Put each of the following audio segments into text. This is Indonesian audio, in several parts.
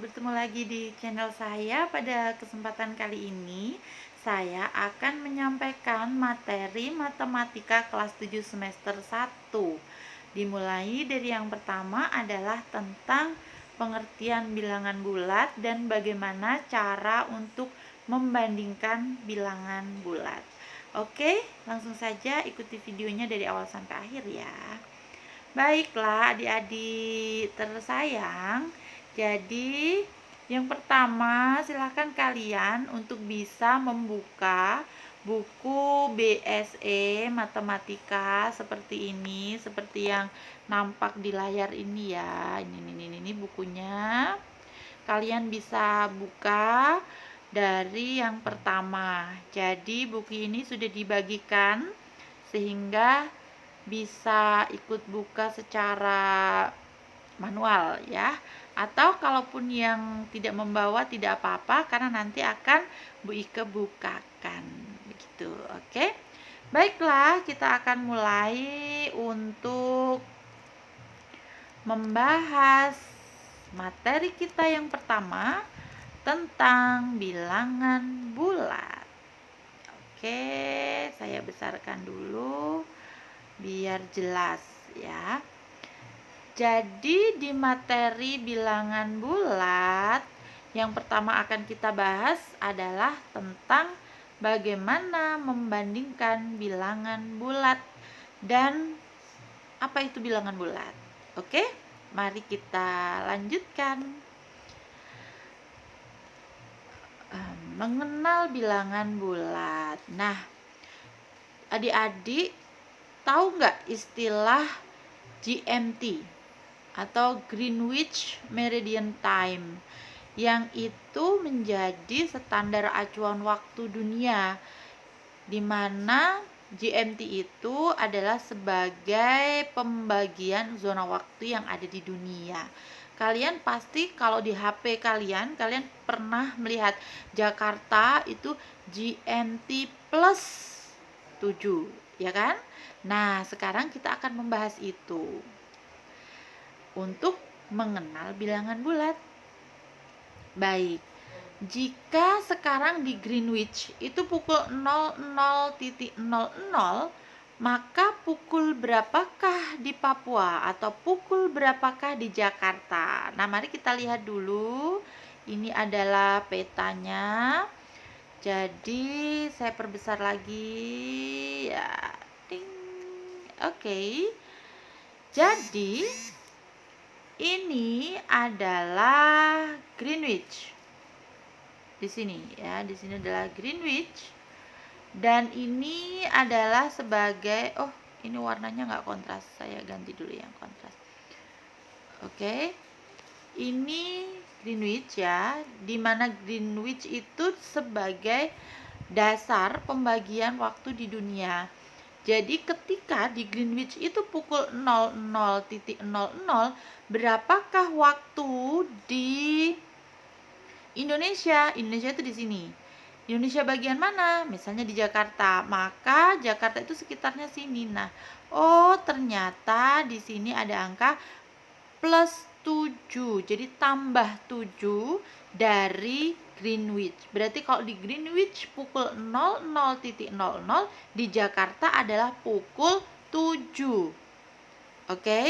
bertemu lagi di channel saya. Pada kesempatan kali ini, saya akan menyampaikan materi matematika kelas 7 semester 1. Dimulai dari yang pertama adalah tentang pengertian bilangan bulat dan bagaimana cara untuk membandingkan bilangan bulat. Oke, langsung saja ikuti videonya dari awal sampai akhir ya. Baiklah adik-adik tersayang, jadi yang pertama silakan kalian untuk bisa membuka buku BSE Matematika seperti ini, seperti yang nampak di layar ini ya. Ini bukunya. Kalian bisa buka dari yang pertama. Jadi buku ini sudah dibagikan sehingga bisa ikut buka secara manual ya, atau kalaupun yang tidak membawa tidak apa-apa karena nanti akan Bu Ike bukakan begitu. Oke, baiklah, kita akan mulai untuk membahas materi kita yang pertama tentang bilangan bulat. Oke, saya besarkan dulu biar jelas ya. Jadi di materi bilangan bulat yang pertama akan kita bahas adalah tentang bagaimana membandingkan bilangan bulat dan apa itu bilangan bulat. Oke, mari kita lanjutkan. Mengenal bilangan bulat. Nah, adik-adik tahu nggak istilah GMT atau Greenwich Meridian Time, yang itu menjadi standar acuan waktu dunia, di mana GMT itu adalah sebagai pembagian zona waktu yang ada di dunia. Kalian pasti kalau di HP kalian pernah melihat Jakarta itu GMT plus 7, ya kan? Nah, sekarang kita akan membahas itu untuk mengenal bilangan bulat. Baik, jika sekarang di Greenwich itu pukul 00.00, maka pukul berapakah di Papua atau pukul berapakah di Jakarta? Nah, mari kita lihat dulu. Ini adalah petanya. Jadi, saya perbesar lagi ya. Ding. Oke. Jadi, ini adalah Greenwich. Di sini ya, di sini adalah Greenwich. Dan ini adalah sebagai, ini warnanya nggak kontras. Saya ganti dulu yang kontras. Oke. Ini Greenwich ya, di mana Greenwich itu sebagai dasar pembagian waktu di dunia. Jadi ketika di Greenwich itu pukul 00.00, berapakah waktu di Indonesia? Indonesia itu di sini. Indonesia bagian mana? Misalnya di Jakarta. Maka Jakarta itu sekitarnya sini. Nah, ternyata di sini ada angka plus 7. Jadi tambah 7 dari Greenwich. Berarti kalau di Greenwich pukul 00.00, di Jakarta adalah pukul 7. Oke.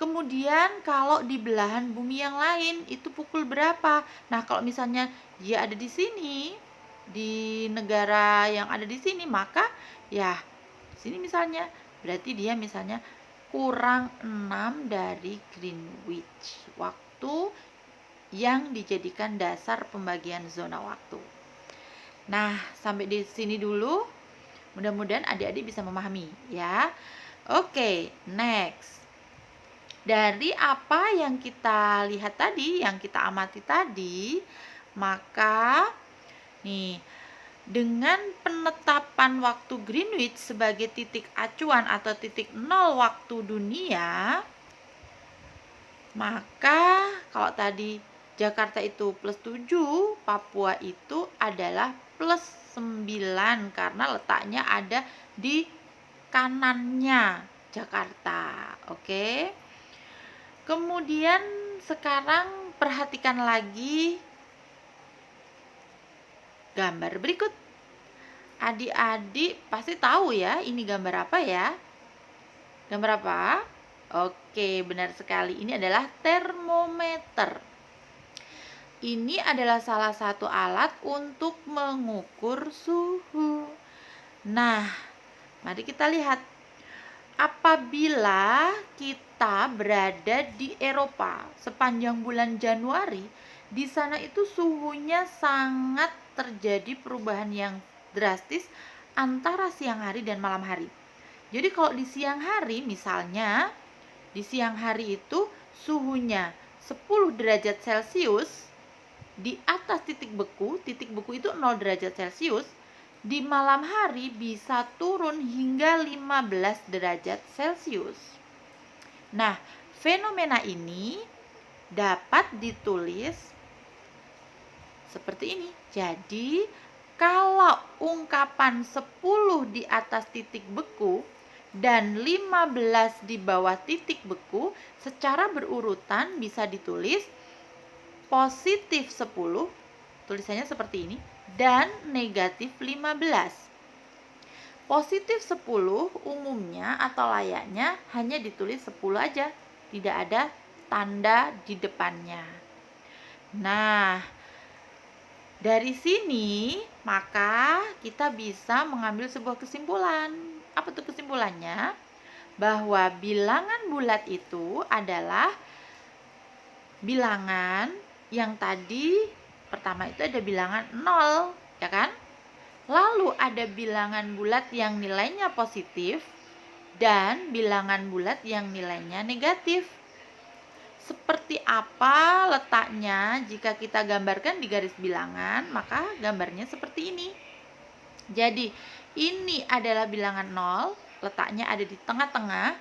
Kemudian kalau di belahan bumi yang lain itu pukul berapa? Nah, kalau misalnya dia ada di sini, di negara yang ada di sini, maka ya sini misalnya berarti dia misalnya kurang 6 dari Greenwich, waktu yang dijadikan dasar pembagian zona waktu. Nah, sampai di sini dulu. Mudah-mudahan adik-adik bisa memahami ya. Oke, next. Dari apa yang kita lihat tadi, yang kita amati tadi, maka nih, dengan penetapan waktu Greenwich sebagai titik acuan atau titik nol waktu dunia, maka kalau tadi Jakarta itu plus 7, Papua itu adalah plus 9 karena letaknya ada di kanannya Jakarta. Oke. Kemudian sekarang perhatikan lagi gambar berikut. Adik-adik pasti tahu ya, ini gambar apa ya? Gambar apa? Oke, benar sekali. Ini adalah termometer. Ini adalah salah satu alat untuk mengukur suhu. Nah, mari kita lihat. Apabila kita berada di Eropa sepanjang bulan Januari, di sana itu suhunya sangat terjadi perubahan yang drastis antara siang hari dan malam hari. Jadi kalau di siang hari misalnya, di siang hari itu suhunya 10 derajat Celcius di atas titik beku itu 0 derajat Celcius. Di malam hari bisa turun hingga 15 derajat Celcius. Nah, fenomena ini dapat ditulis seperti ini. Jadi, kalau ungkapan 10 di atas titik beku dan 15 di bawah titik beku secara berurutan bisa ditulis positif 10, tulisannya seperti ini, dan negatif 15. Positif 10 umumnya atau layaknya hanya ditulis 10 aja, tidak ada tanda di depannya. Nah, dari sini maka kita bisa mengambil sebuah kesimpulan. Apa tuh kesimpulannya? Bahwa bilangan bulat itu adalah bilangan yang tadi pertama itu ada bilangan 0, ya kan? Lalu ada bilangan bulat yang nilainya positif dan bilangan bulat yang nilainya negatif. Seperti apa letaknya jika kita gambarkan di garis bilangan, maka gambarnya seperti ini. Jadi, ini adalah bilangan 0, letaknya ada di tengah-tengah.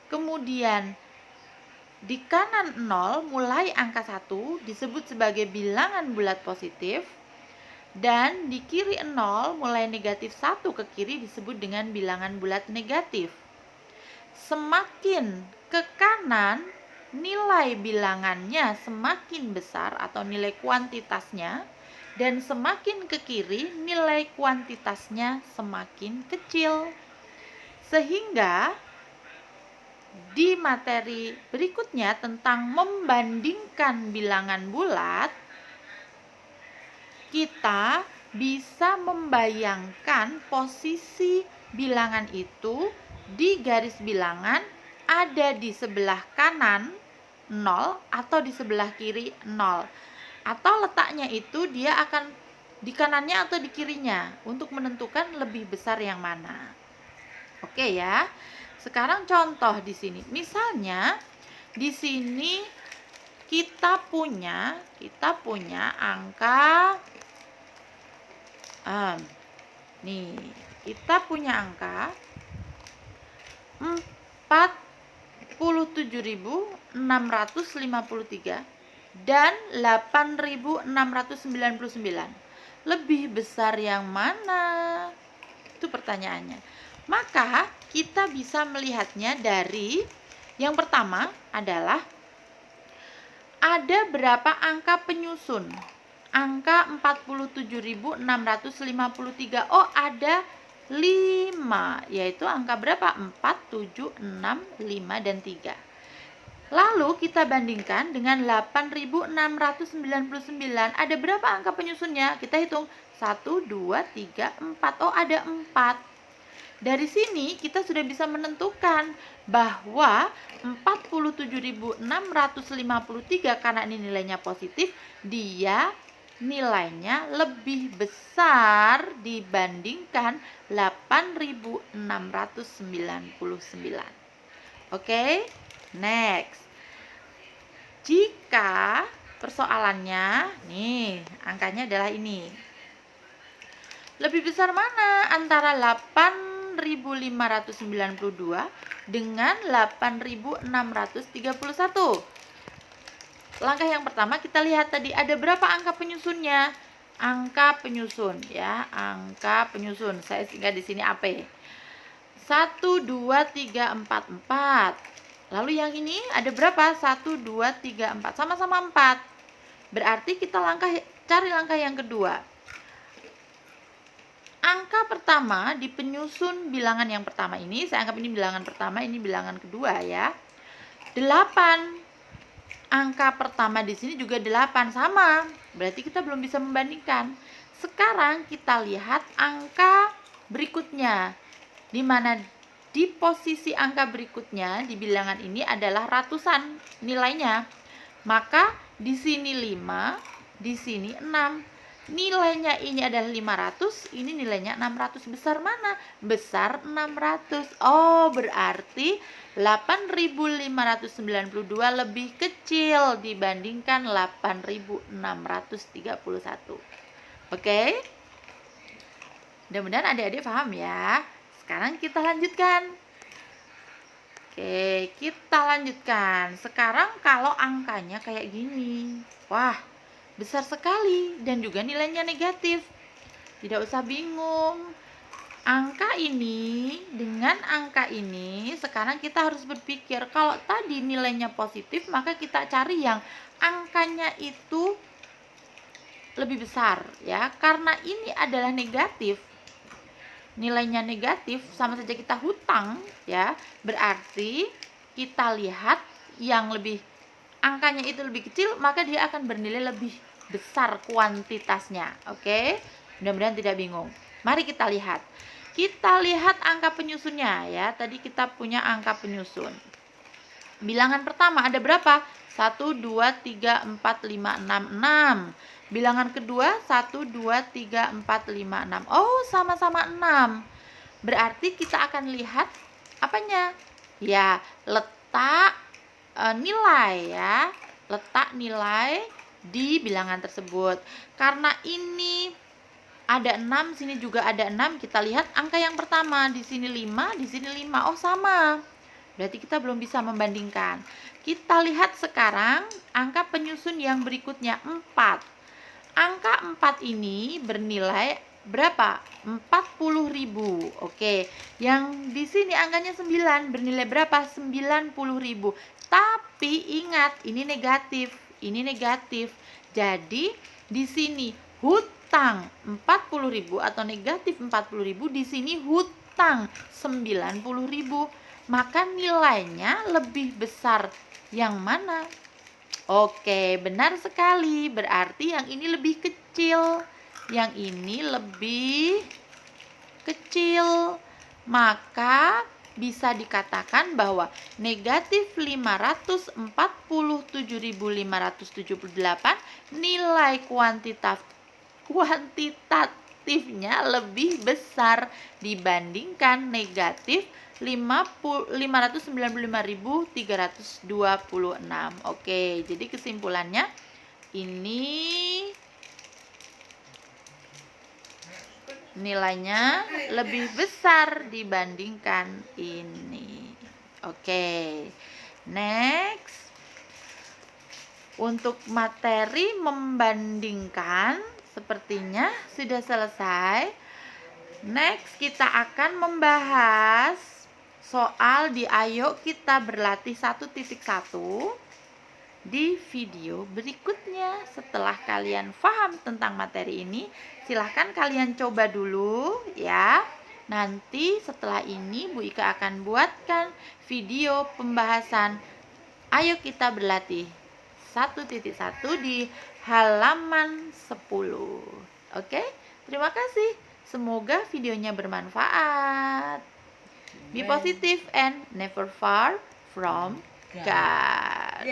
Kemudian di kanan 0 mulai angka 1 disebut sebagai bilangan bulat positif, dan di kiri 0 mulai negatif 1 ke kiri disebut dengan bilangan bulat negatif. Semakin ke kanan nilai bilangannya semakin besar atau nilai kuantitasnya, dan semakin ke kiri nilai kuantitasnya semakin kecil. Sehingga di materi berikutnya tentang membandingkan bilangan bulat, kita bisa membayangkan posisi bilangan itu di garis bilangan ada di sebelah kanan 0 atau di sebelah kiri 0. Atau letaknya itu dia akan di kanannya atau di kirinya untuk menentukan lebih besar yang mana. Oke ya. Sekarang contoh di sini. Misalnya di sini kita punya angka kita punya angka 47.653 dan 8.699. Lebih besar yang mana? Itu pertanyaannya. Maka kita bisa melihatnya dari yang pertama adalah ada berapa angka penyusun. Angka 47.653. Oh, ada 5, yaitu angka berapa? 4, 7, 6, 5, dan 3. Lalu kita bandingkan dengan 8.699. Ada berapa angka penyusunnya? Kita hitung 1, 2, 3, 4. Oh, ada 4. Dari sini kita sudah bisa menentukan bahwa 47.653 karena ini nilainya positif, dia nilainya lebih besar dibandingkan 8.699. Oke, next. Jika persoalannya, nih angkanya adalah ini. Lebih besar mana antara 8.592 dengan 8.631? Langkah yang pertama kita lihat tadi ada berapa angka penyusunnya. Angka penyusun ya, angka penyusun. Saya singkat di sini AP. 1, 2, 3, 4, 4. Lalu yang ini ada berapa? 1, 2, 3, 4. Sama-sama 4. Berarti kita cari langkah yang kedua. Angka pertama di penyusun bilangan yang pertama ini, saya anggap ini bilangan pertama, ini bilangan kedua ya. 8. Angka pertama di sini juga 8, sama. Berarti kita belum bisa membandingkan. Sekarang kita lihat angka berikutnya, di mana di posisi angka berikutnya di bilangan ini adalah ratusan nilainya. Maka di sini 5, di sini 6. Nilainya ini adalah 500, ini nilainya 600. Besar mana? Besar 600. Oh, berarti 8.592 lebih kecil dibandingkan 8.631. Oke? Mudah-mudahan adik-adik paham ya. Sekarang kita lanjutkan. Oke, kita lanjutkan. Sekarang kalau angkanya kayak gini. Wah, besar sekali dan juga nilainya negatif. Tidak usah bingung. Angka ini dengan angka ini, sekarang kita harus berpikir kalau tadi nilainya positif, maka kita cari yang angkanya itu lebih besar ya. Karena ini adalah negatif, nilainya negatif, sama saja kita hutang ya. Berarti kita lihat yang lebih angkanya itu lebih kecil, maka dia akan bernilai lebih besar kuantitasnya. Oke? Mudah-mudahan tidak bingung. Mari kita lihat. Kita lihat angka penyusunnya ya. Tadi kita punya angka penyusun. Bilangan pertama ada berapa? 1, 2, 3, 4, 5, 6, 6. Bilangan kedua 1, 2, 3, 4, 5, 6. Oh, sama-sama 6. Berarti kita akan lihat apanya? Ya, letak nilai ya. Letak nilai di bilangan tersebut. Karena ini ada 6, sini juga ada 6, kita lihat angka yang pertama, di sini 5, di sini 5. Oh, sama. Berarti kita belum bisa membandingkan. Kita lihat sekarang angka penyusun yang berikutnya 4. Angka 4 ini bernilai berapa? 40.000. Oke. Yang di sini angkanya 9, bernilai berapa? 90.000. Tapi ingat, ini negatif. Ini negatif. Jadi di sini hutang 40.000 atau negatif 40.000, di sini hutang 90.000. Maka nilainya lebih besar yang mana? Oke, benar sekali. Berarti yang ini lebih kecil. Yang ini lebih kecil. Maka bisa dikatakan bahwa negatif 547.578 nilai kuantitatifnya lebih besar dibandingkan negatif 595.326. Oke, jadi kesimpulannya ini nilainya lebih besar dibandingkan ini. Oke, next. Untuk materi membandingkan sepertinya sudah selesai. Next, kita akan membahas soal di Ayo Kita Berlatih 1.1 di video berikutnya. Setelah kalian paham tentang materi ini, silahkan kalian coba dulu ya. Nanti setelah ini Bu Ika akan buatkan video pembahasan Ayo Kita Berlatih 1.1 di halaman 10. Oke, terima kasih. Semoga videonya bermanfaat. Be positive and never far from God.